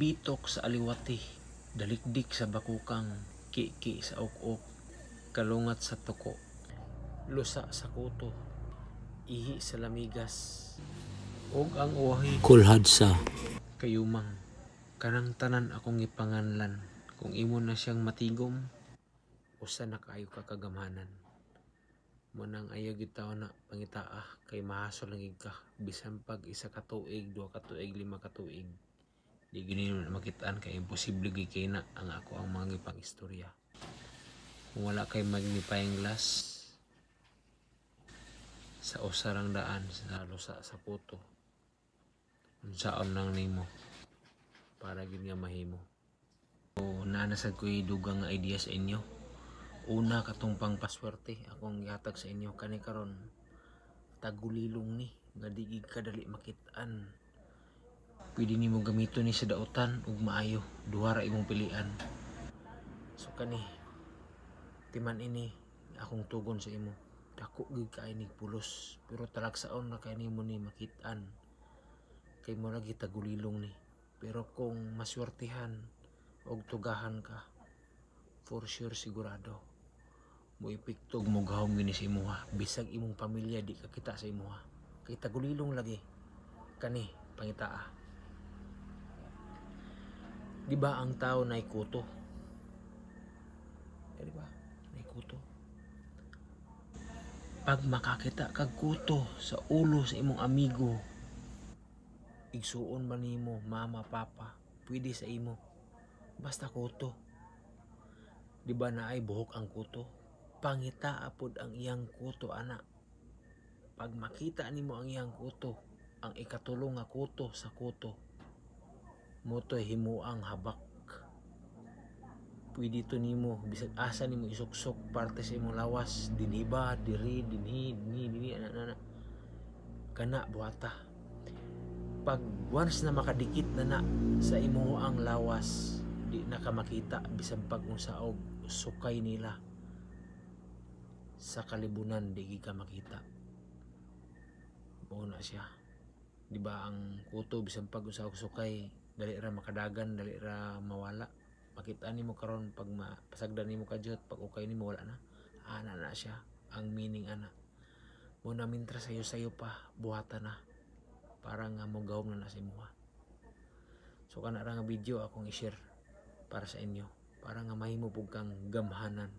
bitok sa aliwati, dalikdik sa bakukang, kiki sa ok-ok, kalungat sa tuko, lusa sa kuto, ihi sa lamigas, og ang uwahi kulhad sa kayumang. Kanang tanan akong ipanganlan, kung imo na siyang matigom, usa na kaayo ka kagamhanan. Munang ayaw gitaw na pangitaah, kay mahasol lang ka, bisan pag isa ka tuig, 2 ka tuig, 5 ka tuig. Di gini na makitaan kay imposible gikay na ang ako ang mga gipang istorya. Kung wala kay magnifying glass sa usarang daan sa lusa sa puto, unsaon lang nimo para gid nga mahimo. So naanasad ko dugang nga idea sa inyo. Una katong pangpaswerte akong gihatag sa inyo kani karon tagulilong ni nga di gid kadali makitaan. Pwede nimo gamiton ni sa dautan ug maayo, duha ra imong pilian. So kani timan ini akong tugon sa imo. Dako gid kay ni pulos, pero talagsaon na kay nimo ni makitaan. Kay mo lagi tagulilong ni. Pero kung maswertihan og tugahan ka, for sure sigurado mo ipiktog mo gahom gini sa imuha. Bisag imong pamilya di ka kita sa imuha. Kay tagulilong lagi. Kani pangitaa. Di ba ang tao na kuto? Di ba? Nay kuto. Pag makakita kag kuto sa ulo sa imong amigo, igsuon man nimo, mama, papa, pwede sa imo. Basta kuto. Di ba naay buhok ang kuto? Pangitaa pod ang iyang kuto, ana. Pag makita nimo ang iyang kuto, ang ikatulong nga kuto sa kuto, motoy himuang habak. Pwede to nimo bisag asa nimo isuksok parte sa imong lawas, diniba, diri, dinhi, ana. Kana buhata. Pag once na makadikit na sa imo ang lawas, di na ka makita bisan pag unsa og sukay nila. Sa kalibunan di ka makita. Mao na siya. Di ba ang kuto bisan pag unsa og sukay, dali ra makadagan, dali ra mawala. Makita nimo karon pag pasagdan nimo kadyot, pag ukay nimo wala na. Ana na siya. Ang meaning ana. Muna mintra sayo pa buhata na para nga mo gawom na sa imuha. So kana ra nga video akong i-share para sa inyo, para nga mahimo pug kang gamhanan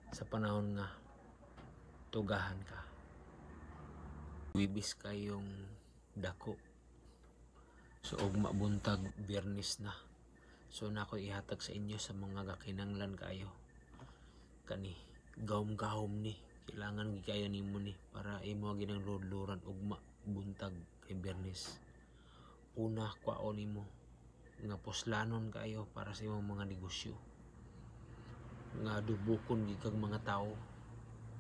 sa panahon nga tugahan ka. Wibis kayong dako. So ugma buntag Biyernes na. So nako ihatag sa inyo sa mga gakinanglan kayo. Kani gawom-gawom ni, kailangan gikayo nimo ni para imo ginang lodloran ugma buntag kay Biyernes. Una kwaon nimo nga poslanon kayo para sa imong mga negosyo. Nga dubukon gid kag mga tao.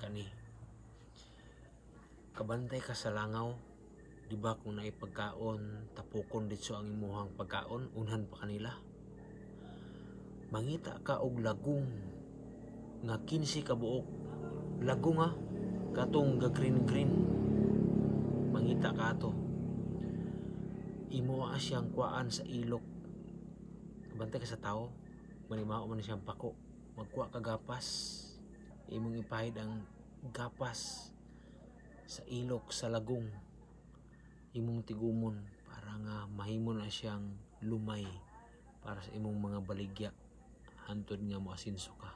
Kani kabantay ka sa langaw, di ba kung naay pagkaon, tapukon ditso ang imuhang pagkaon, unhan pa kanila. Mangita ka og lagong nga 15 ka buok. Lagong ha, katong ga green. Mangita ka ato. Imo siyang kuaan sa ilok. Kabantay ka sa tao, manimaho man siyang pako. Magkuha ka gapas. Imong ipahid ang gapas sa ilok sa lagong. Imong tigumon para nga mahimo na siyang lumay para sa imong mga baligya. Hantod nga mo asinso ka.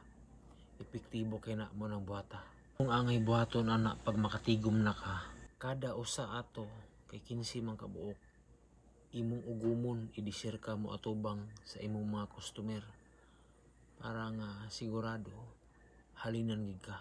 Epektibo kay na mo ng buhata. Kung angay buhaton ana pag makatigom na ka, kada usa ato kay 15 man ka buok, imong ugumon i-share ka mo atubang sa imong mga customer para nga sigurado halinan gid ka.